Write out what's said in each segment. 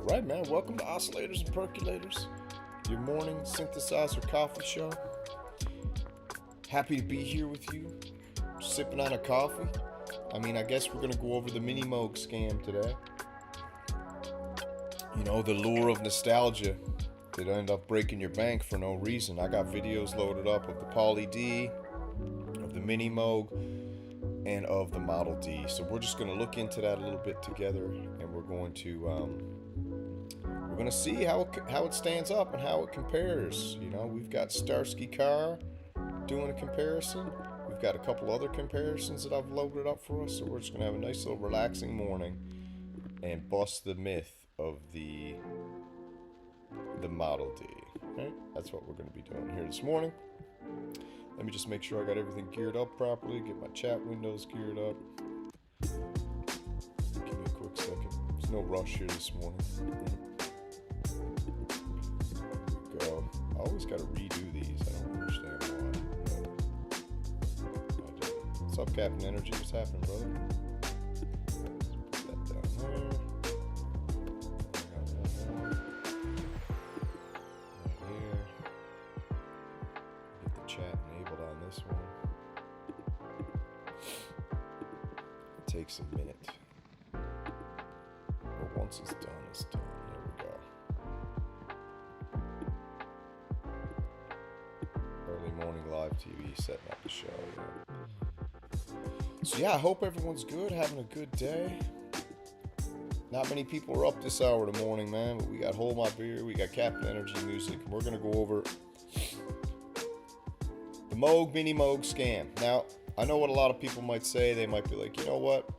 Right, man. Welcome to Oscillators and Percolators, your morning synthesizer coffee show. Happy to be here with you, sipping on a coffee. I guess we're going to go over the Minimoog scam today. You know, the lure of nostalgia that end up breaking your bank for no reason. I got videos loaded up of the Poly D, of the Minimoog, and of the Model D. So we're just going to look into that a little bit together, and we're going to see how it stands up and how it compares. You know, we've got Starsky Carr doing a comparison. We've got a couple other comparisons that I've loaded up for us. So we're just going to have a nice little relaxing morning and bust the myth of the Model D. Right? That's what we're going to be doing here this morning. Let me just make sure I got everything geared up properly. Get my chat windows geared up. Give me a quick second. There's no rush here this morning. Go. I always got to redo these. I don't understand why. I do. What's up, Captain Energy? What's happening, brother? Let's put that down there. Chat enabled on this one. It takes a minute, but once it's done, it's done. There we go. Early morning live TV, setting up the show. So yeah, I hope everyone's good, having a good day. Not many people are up this hour of the morning, man, but we got Hold My Beer, we got Captain Energy music, and we're gonna go over the Moog Minimoog scam. Now, I know what a lot of people might say. They might be like, you know what?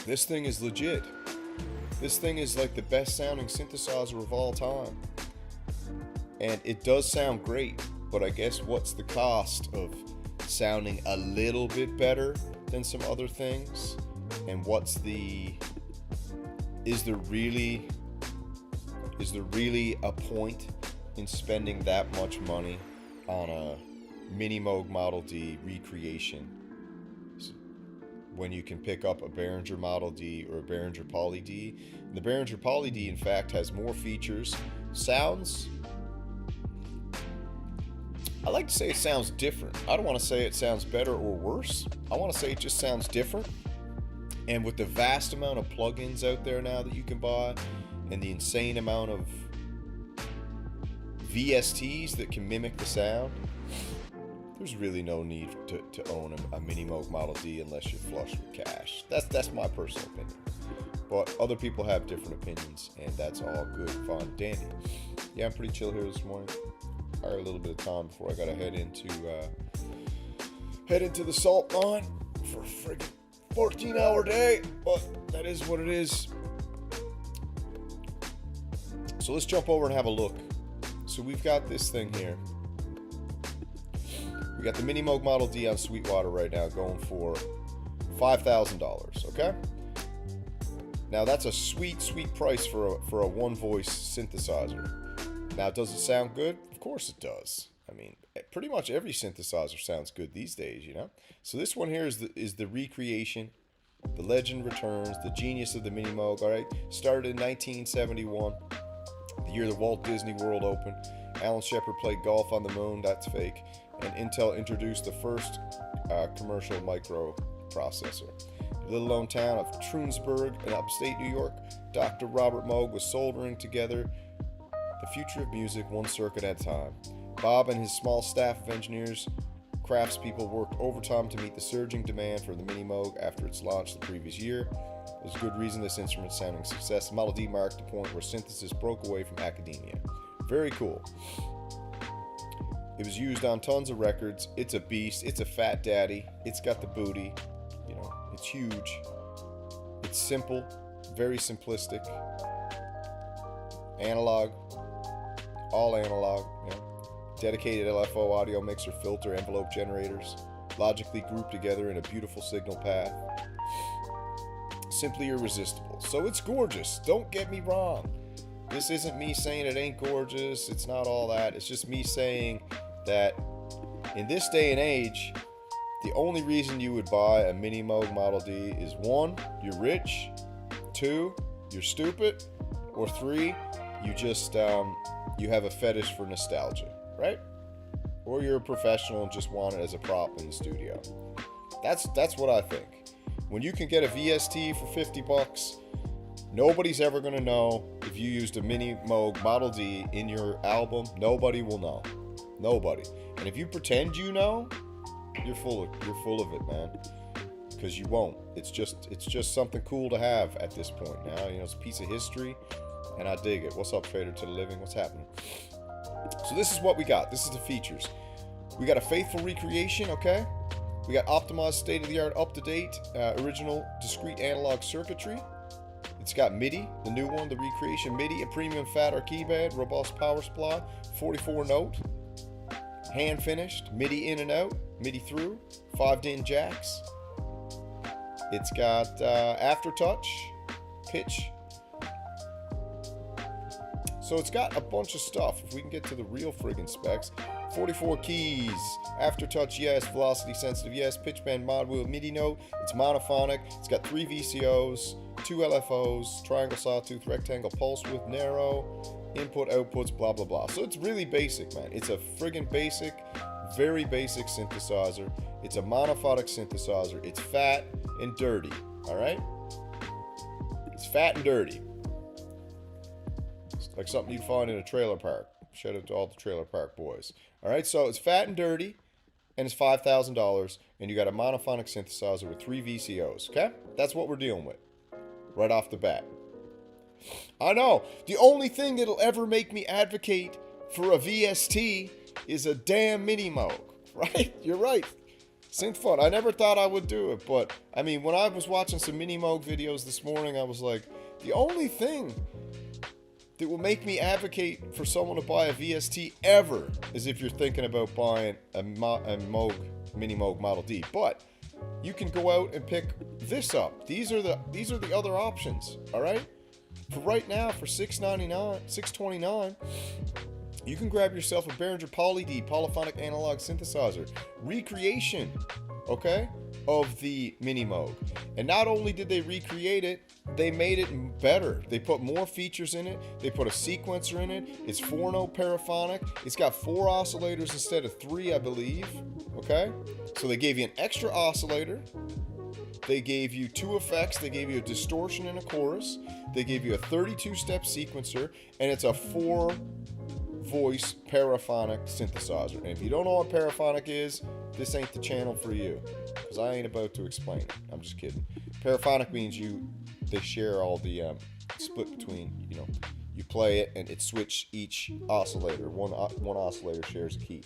This thing is legit. This thing is like the best sounding synthesizer of all time. And it does sound great, but I guess what's the cost of sounding a little bit better than some other things? And is there really a point in spending that much money on a Minimoog Model D recreation when you can pick up a Behringer Model D or a Behringer Poly D? And the Behringer Poly D, in fact, has more features. Sounds, I like to say it sounds different. I don't want to say it sounds better or worse. I want to say it just sounds different. And with the vast amount of plugins out there now that you can buy, and the insane amount of VSTs that can mimic the sound, there's really no need to own a Minimoog Model D unless you're flush with cash. That's my personal opinion. But other people have different opinions, and that's all good, fun, dandy. Yeah, I'm pretty chill here this morning. I got a little bit of time before I gotta head into the salt mine for a friggin' 14-hour day, but that is what it is. So let's jump over and have a look. So we've got this thing here. We got the Minimoog Model D on Sweetwater right now going for $5,000, okay? Now that's a sweet, sweet price for a one-voice synthesizer. Now, does it sound good? Of course it does. I mean, pretty much every synthesizer sounds good these days, you know? So this one here is the recreation. The legend returns, the genius of the Minimoog, all right? Started in 1971, the year the Walt Disney World opened. Alan Shepard played golf on the moon, that's fake. And Intel introduced the first commercial microprocessor. The little known town of Trumansburg in upstate New York, Dr. Robert Moog was soldering together the future of music one circuit at a time. Bob and his small staff of engineers, craftspeople worked overtime to meet the surging demand for the Minimoog after its launch the previous year. There's good reason this instrument's sounding a success. The Model D marked the point where synthesis broke away from academia. Very cool. It was used on tons of records. It's a beast. It's a fat daddy. It's got the booty. You know, it's huge. It's simple, very simplistic. Analog, all analog. You know. Dedicated LFO audio mixer, filter, envelope generators, logically grouped together in a beautiful signal path. Simply irresistible. So it's gorgeous. Don't get me wrong. This isn't me saying it ain't gorgeous. It's not all that. It's just me saying that in this day and age, the only reason you would buy a Minimoog Model D is 1, you're rich, 2, you're stupid, Or 3, you just you have a fetish for nostalgia, right? Or you're a professional and just want it as a prop in the studio. That's what I think. When you can get a VST for 50 bucks, nobody's ever going to know if you used a Minimoog Model D in your album. Nobody will know. Nobody. And if you pretend you know, you're full of it, man. Because you won't. It's just something cool to have at this point now. You know, it's a piece of history, and I dig it. What's up, Trader to the Living? What's happening? So this is what we got. This is the features. We got a faithful recreation, okay? We got optimized, state-of-the-art, up-to-date, original, discrete analog circuitry. It's got MIDI, the new one, the recreation MIDI, a premium fat or keypad, robust power supply, 44 note, hand finished, MIDI in and out, MIDI through, 5-DIN jacks. It's got aftertouch, pitch. So it's got a bunch of stuff. If we can get to the real friggin' specs, 44 keys, aftertouch, yes, velocity sensitive, yes, pitch bend, mod wheel, MIDI note, it's monophonic, it's got 3 VCOs, 2 LFOs, triangle sawtooth, rectangle pulse width, narrow, input, outputs, blah, blah, blah. So it's really basic, man. It's a friggin' basic, very basic synthesizer. It's a monophonic synthesizer. It's fat and dirty, all right? It's fat and dirty. It's like something you'd find in a trailer park. Shout out to all the trailer park boys. All right, so it's fat and dirty, and it's $5,000, and you got a monophonic synthesizer with 3 VCOs, okay? That's what we're dealing with right off the bat. I know, the only thing that'll ever make me advocate for a VST is a damn Minimoog, right? You're right. Synth fun. I never thought I would do it, but I mean, when I was watching some Minimoog videos this morning, I was like, the only thing that will make me advocate for someone to buy a VST ever is if you're thinking about buying a Minimoog Model D. But you can go out and pick this up. These are the other options. All right. For right now, for $629, you can grab yourself a Behringer Poly D polyphonic analog synthesizer recreation, okay, of the Minimoog. And not only did they recreate it, they made it better. They put more features in it. They put a sequencer in it. It's 4-note paraphonic. It's got 4 oscillators instead of 3, I believe. Okay? So they gave you an extra oscillator. They gave you 2 effects. They gave you a distortion and a chorus. They gave you a 32-step sequencer. And it's a 4-voice paraphonic synthesizer. And if you don't know what paraphonic is, this ain't the channel for you. Because I ain't about to explain it. I'm just kidding. Paraphonic means they share all the split between, you know, you play it and it switch each oscillator. One oscillator shares a key.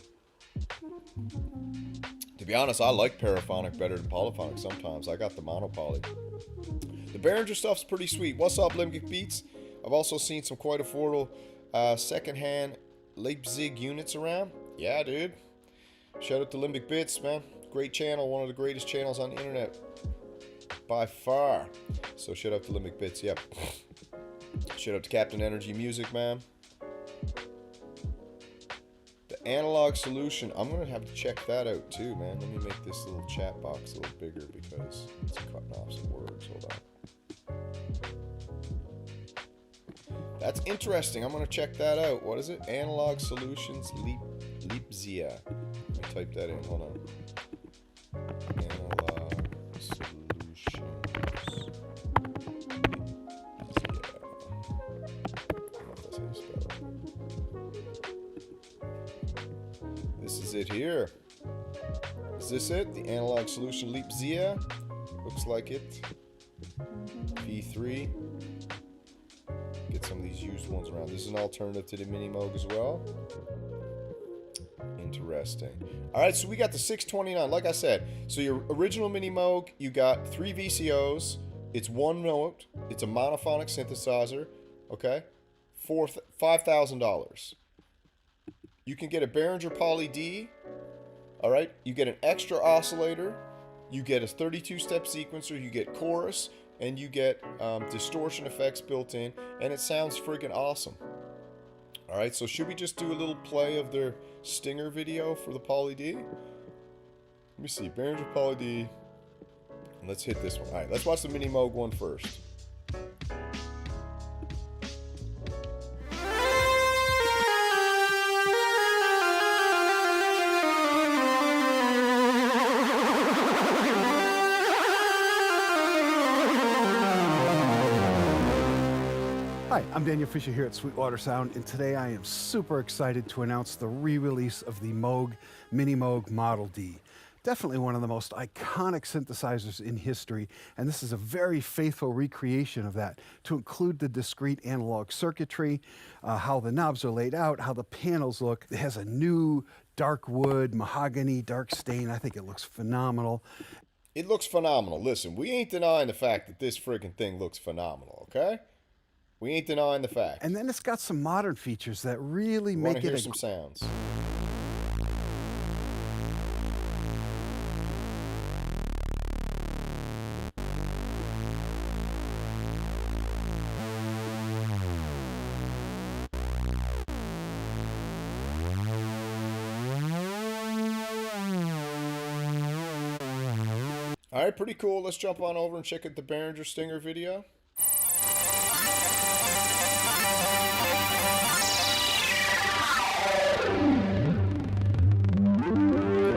To be honest, I like paraphonic better than polyphonic sometimes. I got the monopoly. The Behringer stuff's pretty sweet. What's up, Limbic Beats? I've also seen some quite affordable secondhand Leipzig units around. Yeah, dude. Shout out to Limbic Bits, man. Great channel, one of the greatest channels on the internet. By far. So shout out to Limbic Bits, yep. Shout out to Captain Energy Music, man. The analog solution, I'm going to have to check that out too, man. Let me make this little chat box a little bigger because it's cutting off some words. Hold on. That's interesting. I'm going to check that out. What is it? Analog Solutions Leipzig. Let me type that in. Hold on. Analog Solutions. This is it here. Is this it? The Analog Solution Leipzig. Looks like it. V3. Get some of these used ones around. This is an alternative to the Minimoog as well. Interesting. All right, so we got the 629. Like I said, so your original Minimoog, you got 3 VCOs. It's 1 note. It's a monophonic synthesizer. Okay, $5,000. You can get a Behringer Poly D. All right, you get an extra oscillator. You get a 32-step sequencer. You get chorus, and you get distortion effects built in, and it sounds friggin' awesome. All right, so should we just do a little play of their Stinger video for the Poly D? Let me see, Behringer Poly D. Let's hit this one. All right, let's watch the Minimoog one first. Hi, I'm Daniel Fisher here at Sweetwater Sound, and today I am super excited to announce the re-release of the Moog Minimoog Model D. Definitely one of the most iconic synthesizers in history, and this is a very faithful recreation of that to include the discrete analog circuitry, how the knobs are laid out, how the panels look. It has a new dark wood, mahogany, dark stain. I think it looks phenomenal. It looks phenomenal. Listen, we ain't denying the fact that this freaking thing looks phenomenal, okay? We ain't denying the fact. And then it's got some modern features that really You make want to it hear some sounds. All right, pretty cool. Let's jump on over and check out the Behringer Stinger video.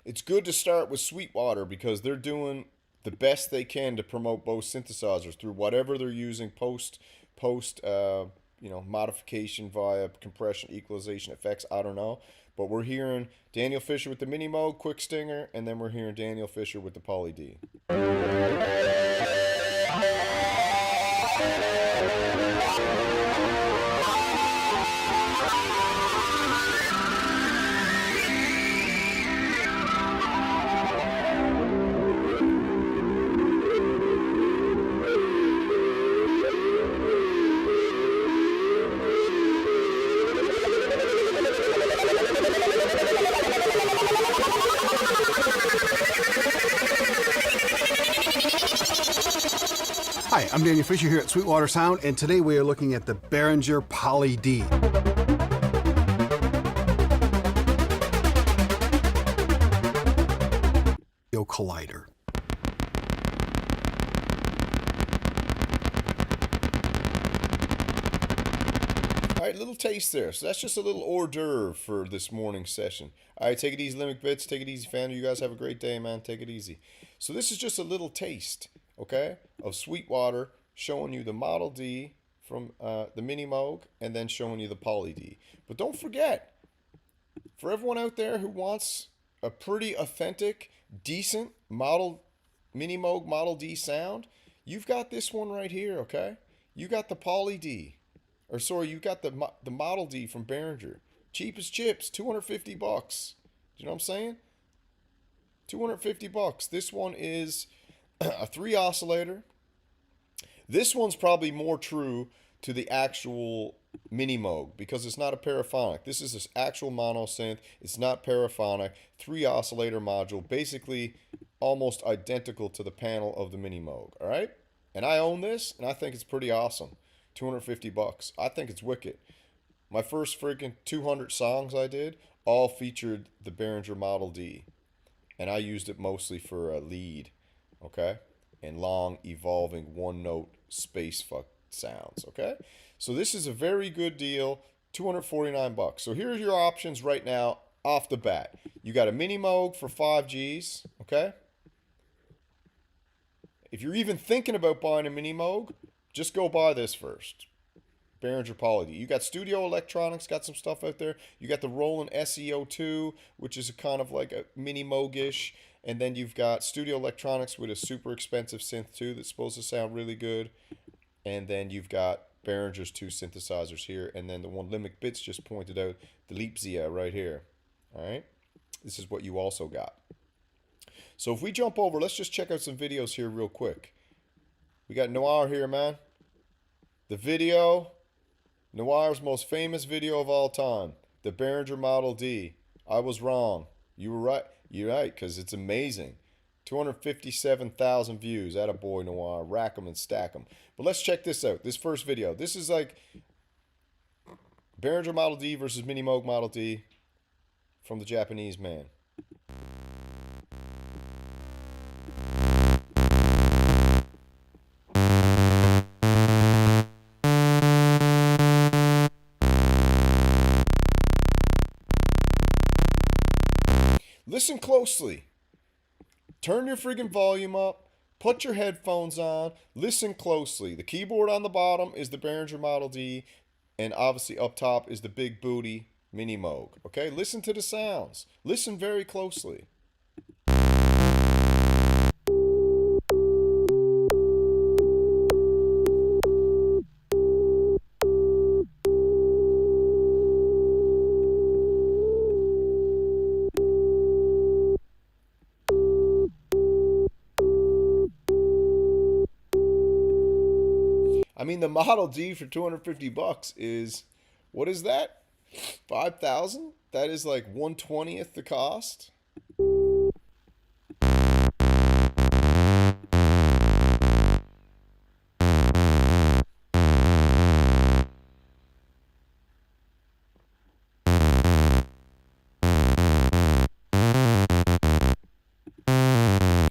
It's good to start with Sweetwater because they're doing the best they can to promote both synthesizers through whatever they're using post modification via compression, equalization, effects. I don't know, but we're hearing Daniel Fisher with the Minimoog Quick Stinger, and then we're hearing Daniel Fisher with the Poly D. Hi, I'm Daniel Fisher here at Sweetwater Sound, and today we are looking at the Behringer Poly D. Collider. All right, little taste there. So that's just a little hors d'oeuvre for this morning's session. All right, take it easy, Limbic Bits. Take it easy, fam. You guys have a great day, man. Take it easy. So this is just a little taste, okay, of Sweetwater showing you the Model D from the Minimoog and then showing you the Poly D. But don't forget, for everyone out there who wants a pretty authentic, decent Minimoog Model D sound, you've got this one right here, okay? You got the Poly D. Or sorry, you got the Model D from Behringer. Cheap as chips, $250. Do you know what I'm saying? $250. This one is a 3 oscillator. This one's probably more true to the actual Minimoog because it's not a paraphonic. This is an actual mono synth. It's not paraphonic. 3 oscillator module, basically almost identical to the panel of the Minimoog. All right, and I own this, and I think it's pretty awesome. $250. I think it's wicked. My first freaking 200 songs I did all featured the Behringer Model D, and I used it mostly for a lead, okay, and long evolving one note space fuck sounds, okay. So this is a very good deal, $249. So here's your options right now off the bat. You got a Minimoog for 5 Gs, okay. If you're even thinking about buying a Minimoog, just go buy this first. Behringer Poly D. You got Studio Electronics, got some stuff out there. You got the Roland SEO2, which is a kind of like a Minimoog-ish. And then you've got Studio Electronics with a super expensive synth too that's supposed to sound really good. And then you've got Behringer's 2 synthesizers here. And then the one Limbic Bits just pointed out, the Leipzia right here. All right? This is what you also got. So if we jump over, let's just check out some videos here real quick. We got Noir here, man. The video, Noir's most famous video of all time, the Behringer Model D. I was wrong. You were right. You're right, because it's amazing. 257,000 views. Attaboy, Noir. Rack them and stack them. But let's check this out. This first video. This is like Behringer Model D versus Minimoog Model D from the Japanese man. Listen closely. Turn your friggin' volume up. Put your headphones on, listen closely. The keyboard on the bottom is the Behringer Model D, and obviously up top is the big booty Minimoog. Okay, listen to the sounds. Listen very closely. I mean, the Model D for 250 bucks is, what is that? 5,000? That is like 1/20th the cost.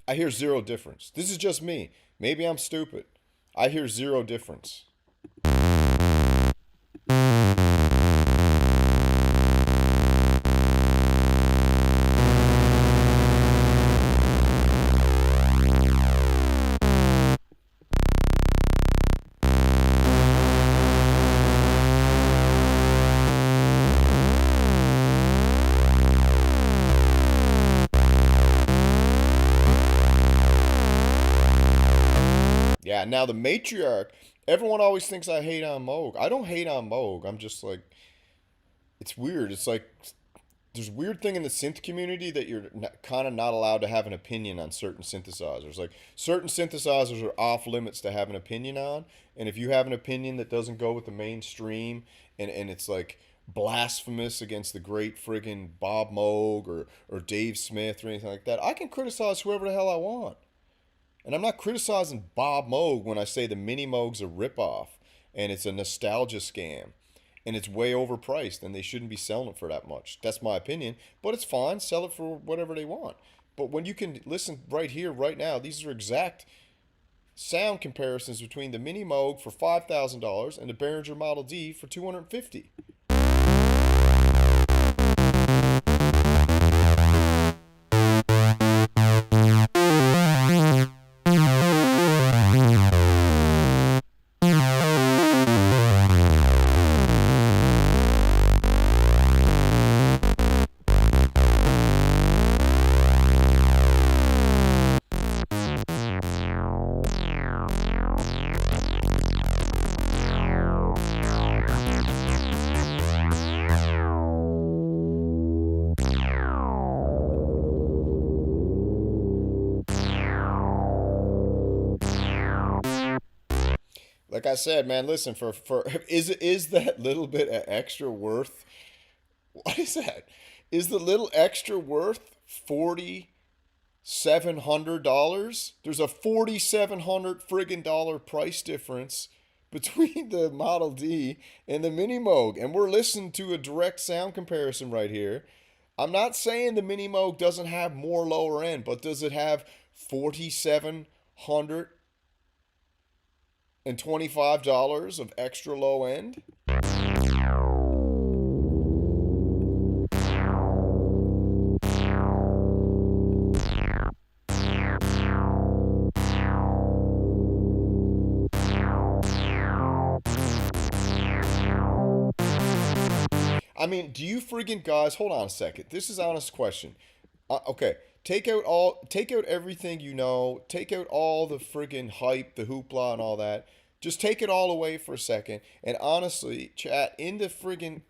I hear zero difference. This is just me. Maybe I'm stupid. I hear zero difference. Yeah, now the matriarch, everyone always thinks I hate on Moog. I don't hate on Moog. I'm just like, it's weird. It's like, there's a weird thing in the synth community that you're kind of not allowed to have an opinion on certain synthesizers. Like, certain synthesizers are off limits to have an opinion on. And if you have an opinion that doesn't go with the mainstream and it's like blasphemous against the great friggin' Bob Moog or Dave Smith or anything like that, I can criticize whoever the hell I want. And I'm not criticizing Bob Moog when I say the Minimoog's a ripoff and it's a nostalgia scam and it's way overpriced and they shouldn't be selling it for that much. That's my opinion, but it's fine. Sell it for whatever they want. But when you can listen right here, right now, these are exact sound comparisons between the Minimoog for $5,000 and the Behringer Model D for $250. Like I said, man, listen, for is that little bit of extra worth? What is that? Is the little extra worth $4,700? There's a $4,700 friggin' dollar price difference between the Model D and the Minimoog, and we're listening to a direct sound comparison right here. I'm not saying the Minimoog doesn't have more lower end, but does it have 4,700 and $25 of extra low end? I mean, do you friggin' guys, hold on a second. This is an honest question. Okay, take out everything you know, take out all the friggin' hype, the hoopla and all that. Just take it all away for a second. And honestly, chat, in the friggin'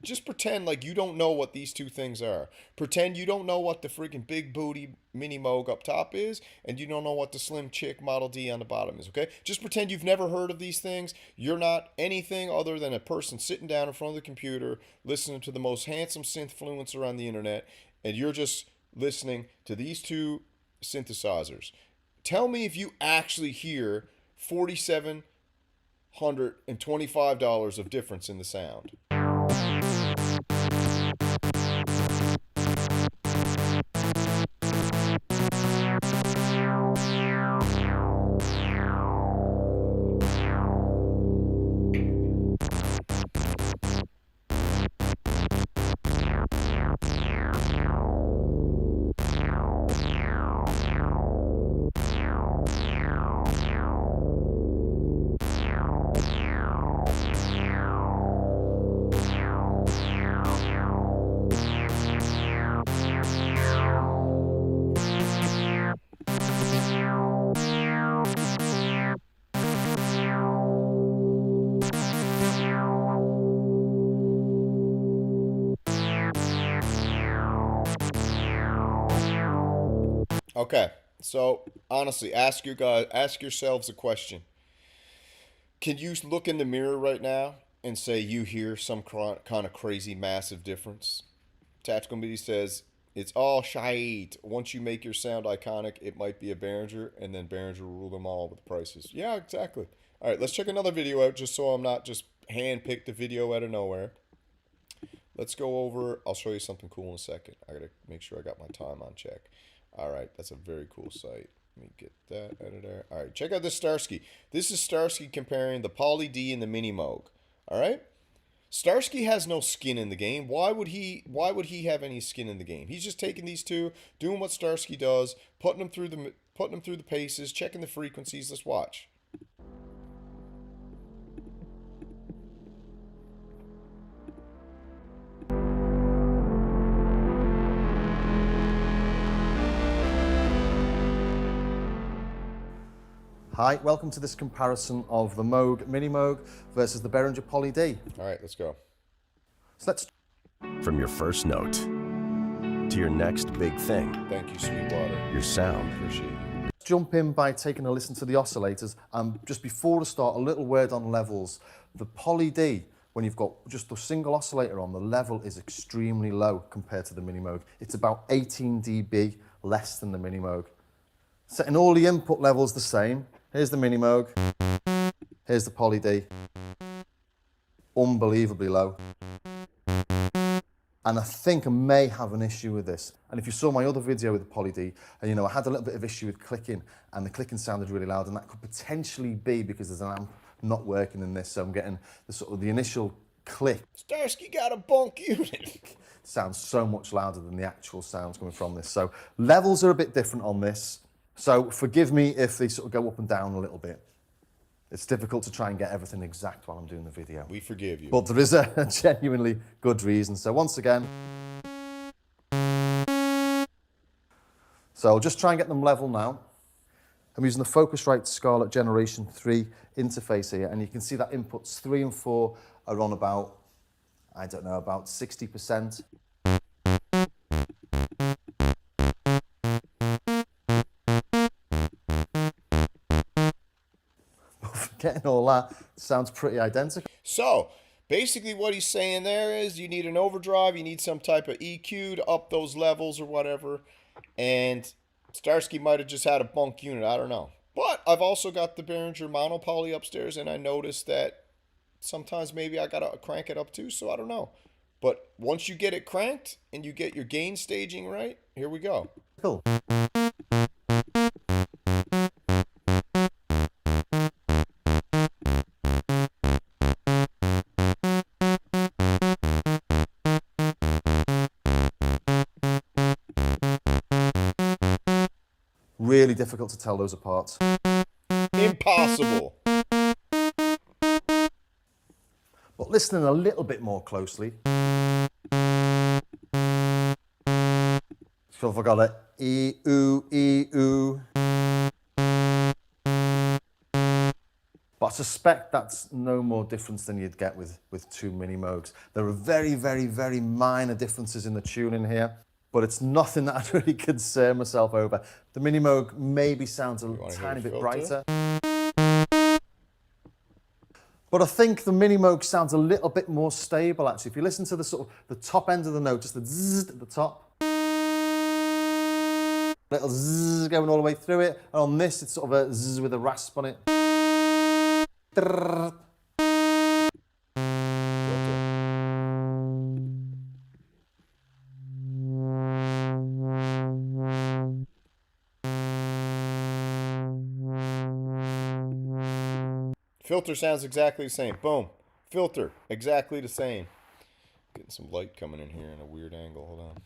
just pretend like you don't know what these two things are. Pretend you don't know what the friggin' big booty Minimoog up top is, and you don't know what the slim chick Model D on the bottom is, okay? Just pretend you've never heard of these things. You're not anything other than a person sitting down in front of the computer, listening to the most handsome synthfluencer on the internet, and you're just listening to these two synthesizers. Tell me if you actually hear $4,725 of difference in the sound. Okay, so honestly, ask yourselves a question. Can you look in the mirror right now and say you hear some kind of crazy massive difference? Tactical MIDI says it's all shite. Once you make your sound iconic, it might be a Behringer, and then Behringer will rule them all with prices. Yeah, exactly. All right, let's check another video out just so I'm not just hand-picked a video out of nowhere. Let's go over, I'll show you something cool in a second. I gotta make sure I got my time on check. All right, that's a very cool site. Let me get that out of there. All right, check out this Starsky. This is Starsky comparing the Poly D and the Minimoog. All right? Starsky has no skin in the game. Why would he have any skin in the game? He's just taking these two, doing what Starsky does, putting them through the paces, checking the frequencies. Let's watch. Hi, welcome to this comparison of the Moog Minimoog versus the Behringer Poly D. All right, let's go. So let's... From your first note to your next big thing. Thank you, Sweetwater. Your sound. Appreciate you. Jump in by taking a listen to the oscillators. Just before the start, a little word on levels. The Poly D, when you've got just a single oscillator on, the level is extremely low compared to the Minimoog. It's about 18 dB less than the Minimoog. Setting all the input levels the same. Here's the Minimoog. Here's the Poly D. Unbelievably low. And I think I may have an issue with this. And if you saw my other video with the Poly D, and I had a little bit of issue with clicking, and the clicking sounded really loud, and that could potentially be because there's an amp not working in this, so I'm getting the initial click. Starsky got a bunk unit. Sounds so much louder than the actual sounds coming from this. So levels are a bit different on this. So forgive me if they sort of go up and down a little bit. It's difficult to try and get everything exact while I'm doing the video. We forgive you. But there is a genuinely good reason. So once again, so I'll just try and get them level now. I'm using the Focusrite Scarlett Generation 3 interface here, and you can see that inputs 3 and 4 are on about, I don't know, about 60%. Getting all that sounds pretty identical. So basically what he's saying there is you need an overdrive, you need some type of EQ to up those levels or whatever, and Starsky might have just had a bunk unit, I don't know. But I've also got the Behringer monopoly upstairs, and I noticed that sometimes maybe I gotta crank it up too, so I don't know. But once you get it cranked and you get your gain staging right, here we go. Cool. Really difficult to tell those apart. Impossible. But listening a little bit more closely. So if I got it, E-oo, E-oo. But I suspect that's no more difference than you'd get with two Minimoogs. There are very, very, very minor differences in the tuning here, but it's nothing that I'd really concern myself over. The Minimoog maybe sounds a tiny bit brighter. But I think the Minimoog sounds a little bit more stable, actually. If you listen to the sort of the top end of the note, just the zzz at the top. Little zzz going all the way through it. And on this, it's sort of a zzz with a rasp on it. Filter sounds exactly the same. Boom. Filter, exactly the same. Getting some light coming in here in a weird angle. Hold on.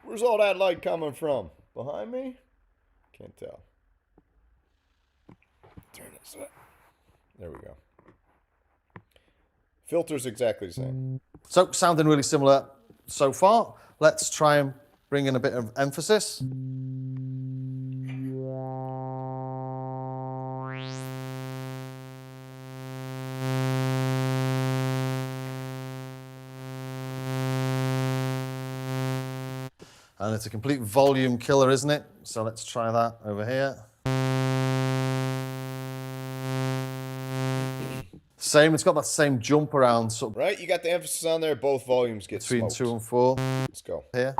Where's all that light coming from? Behind me? Can't tell. Turn this up. There we go. Filter's exactly the same. So, sounding really similar so far. Let's try and bring in a bit of emphasis. And it's a complete volume killer, isn't it? So let's try that over here. Same, it's got that same jump around. So Right, you got the emphasis on there. Both volumes get between smoked. 2 and 4. Let's go. Here.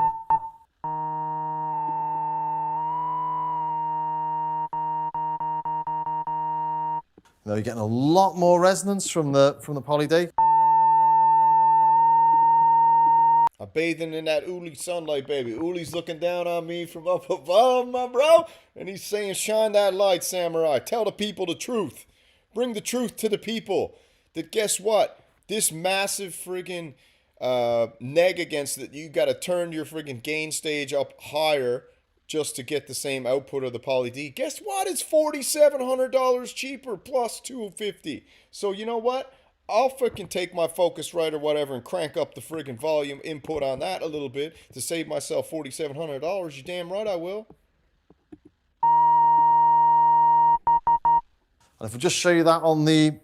Now you're getting a lot more resonance from the Poly D. I'm bathing in that Uli sunlight, baby. Uli's looking down on me from up above, my bro. And he's saying, shine that light, samurai. Tell the people the truth. Bring the truth to the people. That guess what? This massive friggin' neg against it, you got to turn your friggin' gain stage up higher just to get the same output of the Poly D. Guess what? It's $4,700 cheaper plus $250. So you know what? I'll freaking take my Focusrite or whatever and crank up the friggin' volume input on that a little bit to save myself $4,700. You damn right I will. And if we just show you that on the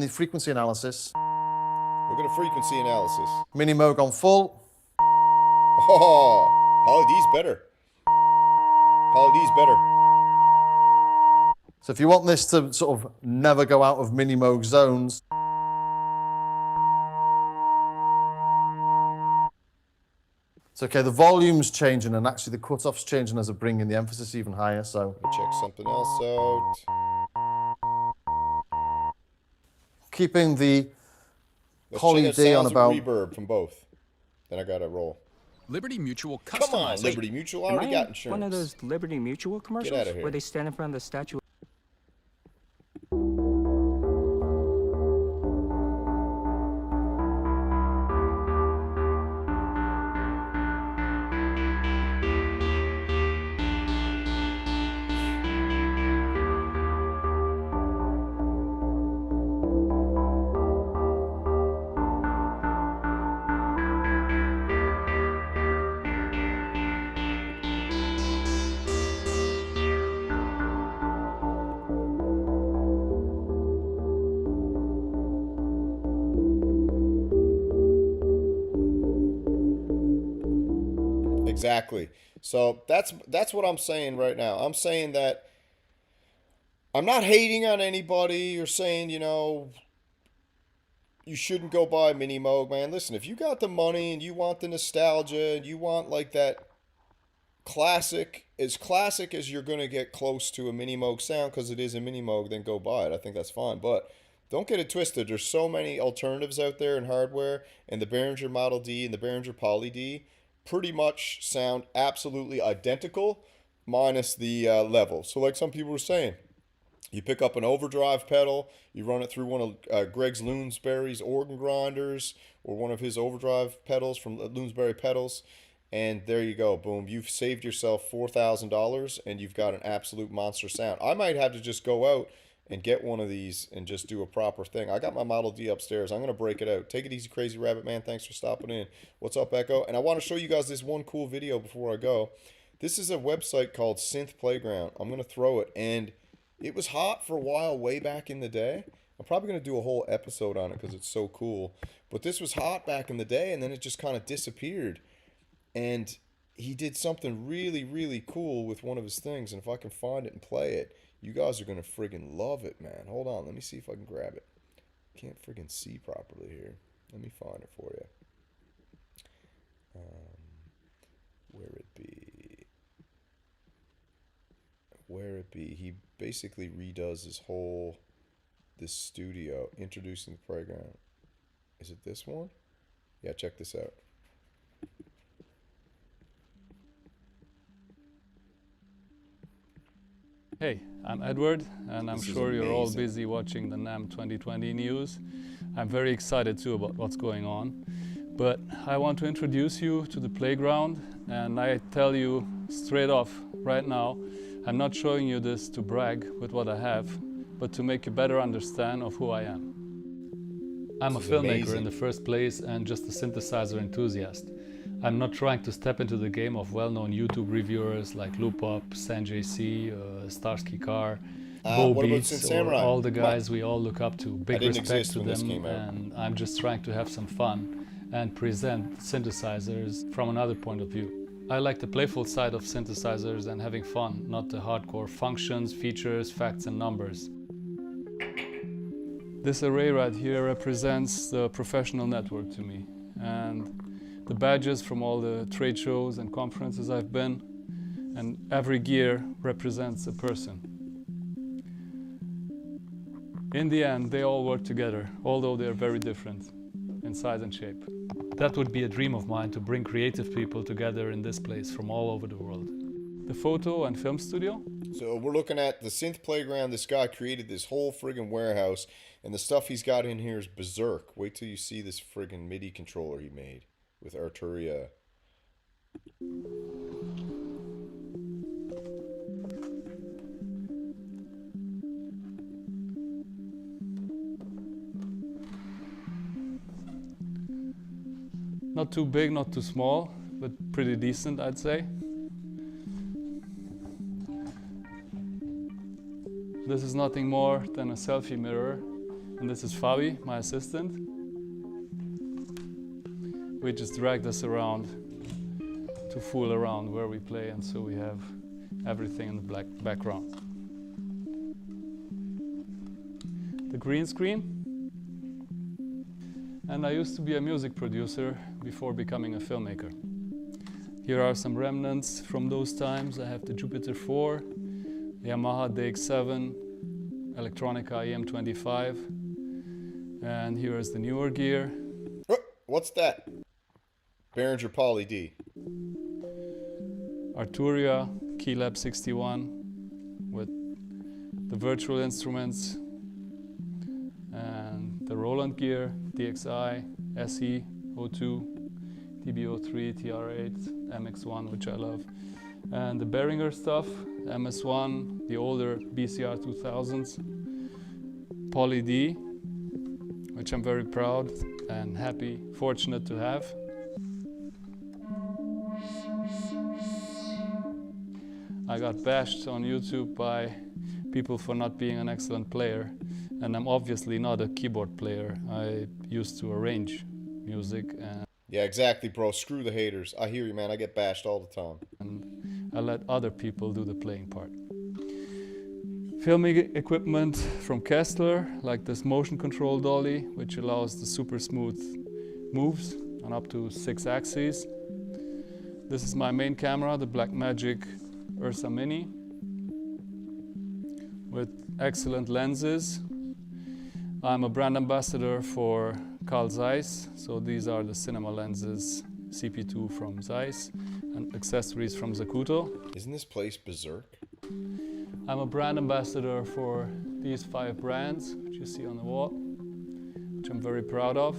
frequency analysis. We're going to frequency analysis. Minimoog on full. Oh, Poly D's better. Poly D's better. So if you want this to sort of never go out of Minimoog zones, it's okay, the volume's changing and actually the cutoff's changing as I bring in the emphasis even higher, so. Let me check something else out. Keeping the Let's Poly check out D on sounds about. of reverb from both. Then I got to roll. Liberty Mutual Come customized. on, Liberty Mutual. I Am already I got in insurance. one of those Liberty Mutual commercials outta here. where they stand in front of the statue? Exactly. So that's what I'm saying right now. I'm saying that I'm not hating on anybody or saying, you know, you shouldn't go buy Minimoog, man. Listen, if you got the money and you want the nostalgia and you want like that classic as you're going to get close to a Minimoog sound, because it is a Minimoog, then go buy it. I think that's fine. But don't get it twisted. There's so many alternatives out there in hardware, and the Behringer Model D and the Behringer Poly D pretty much sound absolutely identical, minus the level. So like some people were saying, you pick up an overdrive pedal, you run it through one of Greg's Loonsberry's organ grinders or one of his overdrive pedals from Loonsberry Pedals, and there you go. Boom. You've saved yourself $4,000 and you've got an absolute monster sound. I might have to just go out and get one of these and just do a proper thing. I got my Model D upstairs. I'm going to break it out. Take it easy, Crazy Rabbit Man. Thanks for stopping in. What's up, Echo? And I want to show you guys this one cool video before I go. This is a website called Synth Playground. I'm going to throw it, and it was hot for a while way back in the day. I'm probably going to do a whole episode on it because it's so cool. But this was hot back in the day, and then it just kind of disappeared. And he did something really, really cool with one of his things. And if I can find it and play it, you guys are going to friggin' love it, man. Hold on. Let me see if I can grab it. Can't friggin' see properly here. Let me find it for you. Where it be? Where it be? He basically redoes this studio, introducing the playground. Is it this one? Yeah, check this out. Hey, I'm Edward, and I'm This is sure you're all amazing. busy watching the NAMM 2020 news. I'm very excited too about what's going on. But I want to introduce you to the playground, and I tell you straight off right now, I'm not showing you this to brag with what I have, but to make you better understand of who I am. I'm a This is filmmaker amazing. in the first place and just a synthesizer enthusiast. I'm not trying to step into the game of well-known YouTube reviewers like Loopop, SanJC, Starsky Car, Bo what about Beats, Synth or Samurai? all the Come on. guys we all look up to. Big didn't respect exist to when this them, came out. and I'm just trying to have some fun and present synthesizers from another point of view. I like the playful side of synthesizers and having fun, not the hardcore functions, features, facts and numbers. This array right here represents the professional network to me, and the badges from all the trade shows and conferences I've been, and every gear represents a person. In the end, they all work together, although they're very different in size and shape. That would be a dream of mine, to bring creative people together in this place from all over the world. The photo and film studio. So we're looking at the synth playground. This guy created this whole friggin' warehouse, and the stuff he's got in here is berserk. Wait till you see this friggin' MIDI controller he made with Arturia. Not too big, not too small, but pretty decent, I'd say. This is nothing more than a selfie mirror, and this is Fabi, my assistant. We just dragged us around to fool around where we play, and so we have everything in the black background. The green screen. And I used to be a music producer before becoming a filmmaker. Here are some remnants from those times. I have the Jupiter 4, the Yamaha DX7, Electronica EM25, and here is the newer gear. Oh, what's that? Behringer Poly D. Arturia Keylab 61 with the virtual instruments, and the Roland gear, DXI, SE, O2, TB03, TR8, MX1, which I love, and the Behringer stuff, MS1, the older BCR 2000s, Poly D, which I'm very proud and happy, fortunate to have. I got bashed on YouTube by people for not being an excellent player, and I'm obviously not a keyboard player. I used to arrange music, and Yeah, exactly, bro. Screw the haters. I hear you, man. I get bashed all the time. I let other people do the playing part. Filming equipment from Kessler, like this motion control dolly, which allows the super smooth moves on up to 6 axes. This is my main camera, the Blackmagic Ursa Mini, with excellent lenses. I'm a brand ambassador for Carl Zeiss, so these are the cinema lenses, CP2 from Zeiss, and accessories from Zacuto. Isn't this place berserk? I'm a brand ambassador for these 5 brands, which you see on the wall, which I'm very proud of.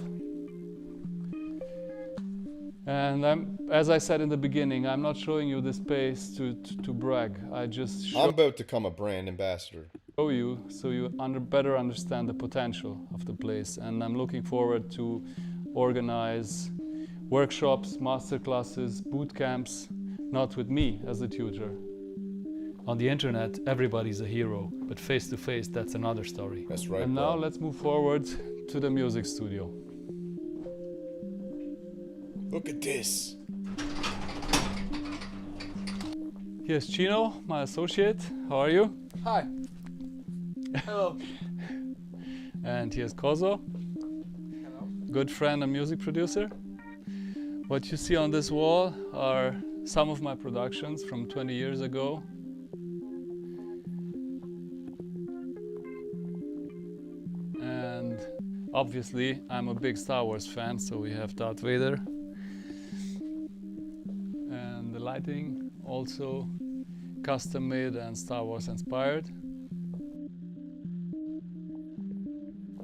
And as I said in the beginning, I'm not showing you this space to brag. I just I'm about to become a brand ambassador. show you so you better understand the potential of the place. And I'm looking forward to organize workshops, masterclasses, boot camps, not with me as a tutor. On the internet, everybody's a hero, but face to face, that's another story. That's right, And bro. now let's move forward to the music studio. Look at this. Here's Chino, my associate. How are you? Hi. Hello. And here's Kozo, Hello. good friend and music producer. What you see on this wall are some of my productions from 20 years ago. And obviously, I'm a big Star Wars fan, so we have Darth Vader. And the lighting also custom made and Star Wars inspired.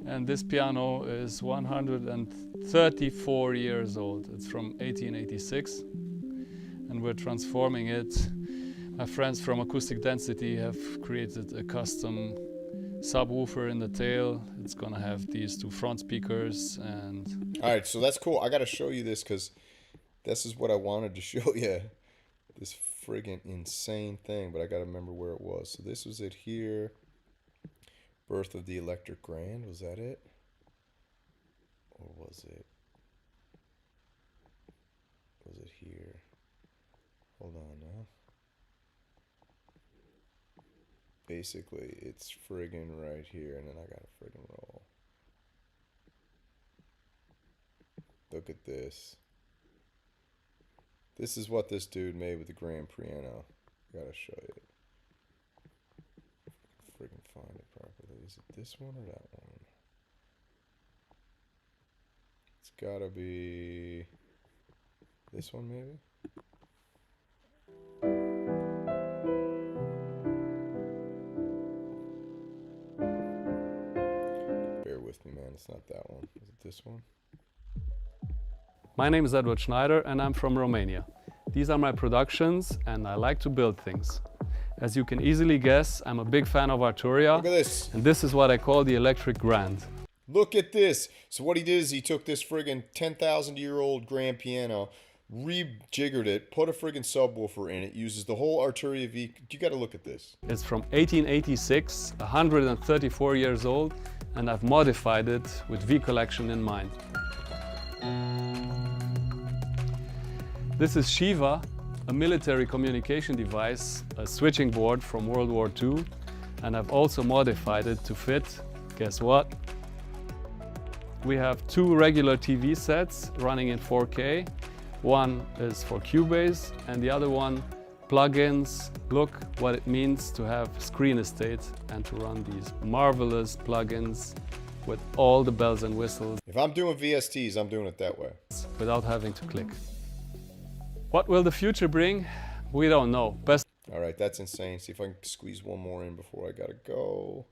And this piano is 134 years old. It's from 1886, and we're transforming it. My friends from Acoustic Density have created a custom subwoofer in the tail. It's gonna have these 2 front speakers and... All right, so that's cool. I got to show you this because this is what I wanted to show you. This friggin' insane thing, but I got to remember where it was. So this was it here. Birth of the Electric Grand, was that it? Or was it here? Hold on now. Basically, it's friggin' right here, and then I gotta friggin' roll. Look at this. This is what this dude made with the grand piano. Gotta show you. Friggin' find it properly. Is it this one or that one? It's gotta be this one, maybe? Bear with me, man. It's not that one. Is it this one? My name is Edward Schneider and I'm from Romania. These are my productions and I like to build things. As you can easily guess, I'm a big fan of Arturia. Look at this. And this is what I call the electric grand. Look at this. So what he did is he took this friggin' 10,000-year-old grand piano, rejiggered it, put a friggin' subwoofer in it, uses the whole Arturia V. You gotta look at this. It's from 1886, 134 years old, and I've modified it with V collection in mind. This is Shiva, a military communication device, a switching board from World War II, and I've also modified it to fit, guess what? We have two regular TV sets running in 4K. One is for Cubase and the other one plugins. Look what it means to have screen estate and to run these marvelous plugins with all the bells and whistles. If I'm doing VSTs, I'm doing it that way. Without having to click. What will the future bring? We don't know. Best. All right, that's insane. See if I can squeeze one more in before I gotta go.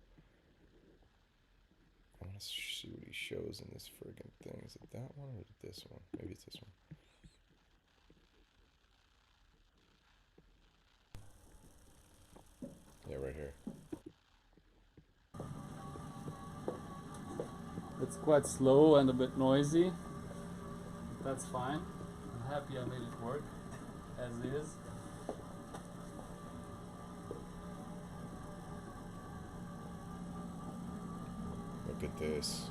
I want to see what he shows in this friggin' thing. Is it that one or is it this one? Maybe it's this one. Yeah, right here. It's quite slow and a bit noisy. That's fine. I'm happy I made it work as is. Look at this.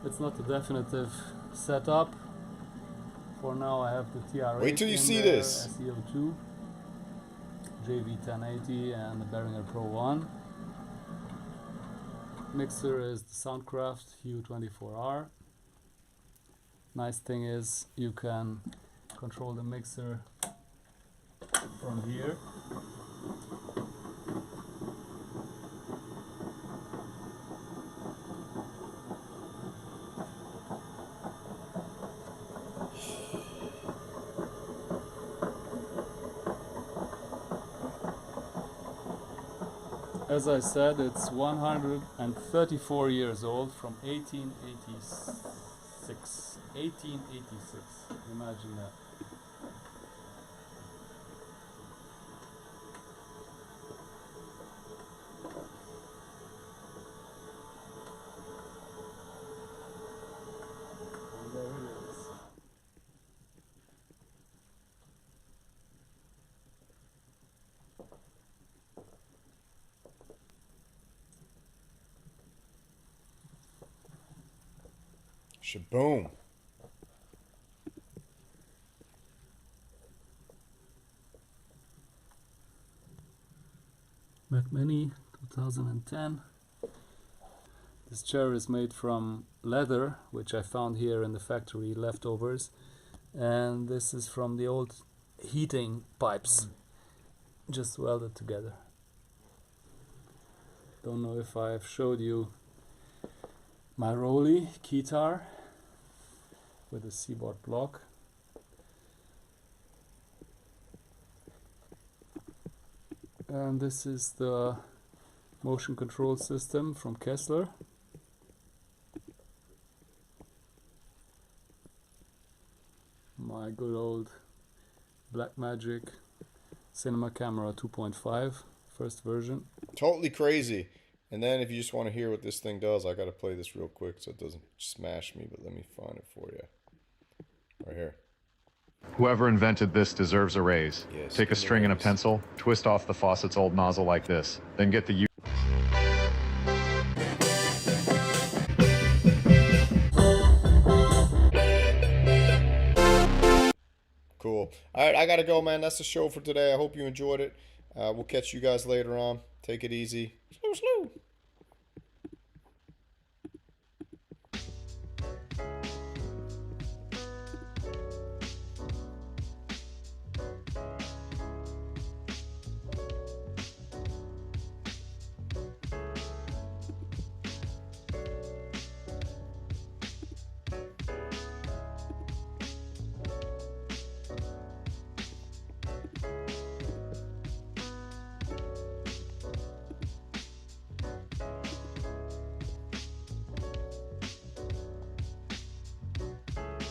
It's not a definitive setup. For now I have the TR8 Wait till you in see there, this. SEO2, JV1080 and the Behringer Pro 1. Mixer is the Soundcraft U24R. Nice thing is you can control the mixer from here. As I said, it's 134 years old, from 1886. 1886, imagine that. And there it is. Shaboom. Mac Mini 2010. This chair is made from leather, which I found here in the factory, leftovers, and this is from the old heating pipes, just welded together. Don't know if I've showed you my Rolly keytar with a C-board block. And this is the motion control system from Kessler. My good old Blackmagic Cinema Camera 2.5, first version. Totally crazy. And then if you just want to hear what this thing does, I got to play this real quick so it doesn't smash me, but let me find it for you. Right here. Whoever invented this deserves a raise. Yes, Take a string and a pencil, twist off the faucet's old nozzle like this, then get the Cool. All right, I got to go, man. That's the show for today. I hope you enjoyed it. We'll catch you guys later on. Take it easy. Slew, slew.